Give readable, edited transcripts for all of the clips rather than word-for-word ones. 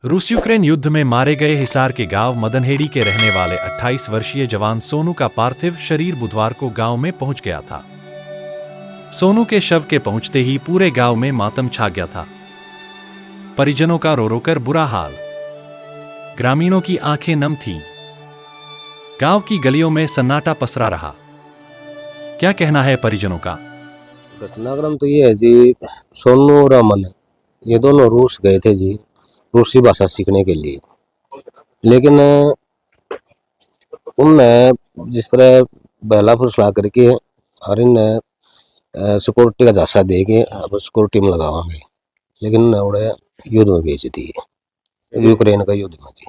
रूस यूक्रेन युद्ध में मारे गए हिसार के गांव मदनहेड़ी के रहने वाले 28 वर्षीय जवान सोनू का पार्थिव शरीर बुधवार को गांव में पहुंच गया था। सोनू के शव के पहुंचते ही पूरे गांव में मातम छा गया था। परिजनों का रो रो कर बुरा हाल, ग्रामीणों की आंखें नम थीं। गांव की गलियों में सन्नाटा पसरा रहा। क्या कहना है परिजनों का? घटनाक्रम तो ये है जी, सोनू और अमन ये दोनों रूस गए थे जी, रूसी भाषा सीखने के लिए। लेकिन उनने जिस तरह बहला फुसला करके और इन सिक्योरिटी का झांसा दे के अब सिक्योरिटी में लगावांगे, लेकिन उन्हें युद्ध में भेज दिए, यूक्रेन का युद्ध में जी,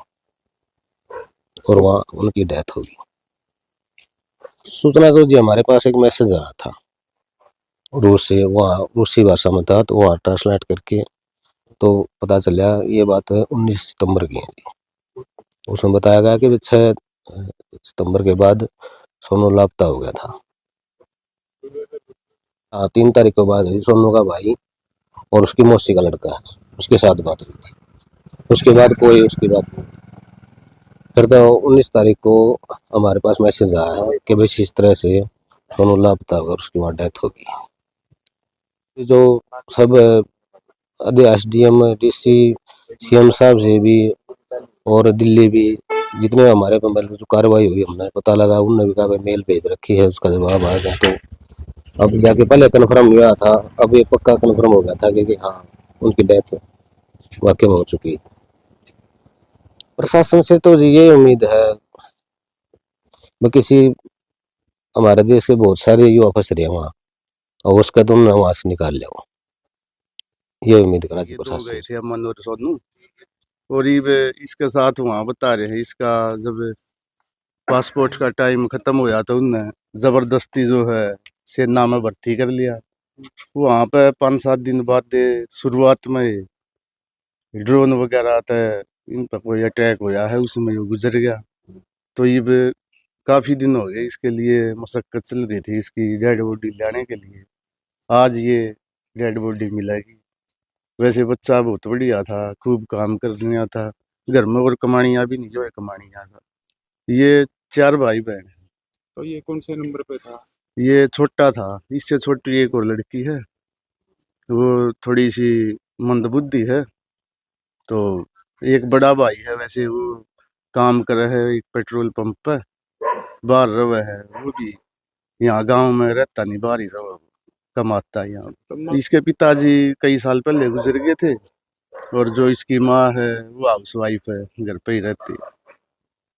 और वहाँ उनकी डेथ होगी। सूचना तो जी हमारे पास एक मैसेज आया था रूस से, वहाँ रूसी भाषा में था, तो वहाँ ट्रांसलेट करके तो पता चला ये बात 19 सितंबर की है जी। उसमें बताया गया कि 6 सितंबर के बाद सोनू लापता हो गया था। हाँ, 3 तारीख के बाद सोनू का भाई और उसकी मौसी का लड़का है, उसके साथ बात हुई थी। उसके बाद कोई उसकी बात नहीं। फिर तो 19 तारीख को हमारे पास मैसेज आया है कि भाई इस तरह से सोनू लापता होगा और उसकी वहाँ डेथ होगी। जो सब एसडीएम, डीसी, सीएम साहब से भी और दिल्ली भी जितने हमारे पे मतलब जो कार्रवाई हुई हमने पता लगा, उनने भी कहा भाई मेल भेज रखी है, उसका जवाब आ गया। तो अब जाके पहले कन्फर्म हुआ था, अब ये पक्का कन्फर्म हो गया था कि हाँ उनकी डेथ वाकई में हो चुकी है। प्रशासन से तो ये उम्मीद है किसी हमारे देश के बहुत सारे युवा फंस रहे हैं वहाँ, और उसका तुमने वहाँ से निकाल लिया, ये उम्मीद करा ये दो गए थे अमन और सोनू, और ये इसके साथ वहाँ बता रहे हैं इसका जब पासपोर्ट का टाइम खत्म हो तो उनने जबरदस्ती जो है सेना में भर्ती कर लिया। वहाँ पे 5-7 दिन बाद शुरुआत में ड्रोन वगैरह आता है, इन पर कोई अटैक होया है, उसमें वो गुजर गया। तो ये काफ़ी दिन हो गए इसके लिए मशक्कत चल रही थी इसकी डेड बॉडी लाने के लिए। आज ये डेड बॉडी मिलेगी। वैसे बच्चा बहुत बढ़िया था, खूब काम करने था, घर में और कमानियाँ भी नहीं जो है कमानियाँ था। ये 4 भाई बहन हैं। तो ये कौन से नंबर पे था? ये छोटा था, इससे छोटी एक और लड़की है, वो थोड़ी सी मंदबुद्धि है। तो एक बड़ा भाई है, वैसे वो काम कर रहा है एक पेट्रोल पंप पे, बाहर रहा है, वो भी यहाँ गांव में रहता नहीं, बाहर ही रहा, कमाता है यहाँ। इसके पिताजी कई साल पहले गुजर गए थे, और जो इसकी माँ है वो हाउस वाइफ है, घर पे ही रहती है।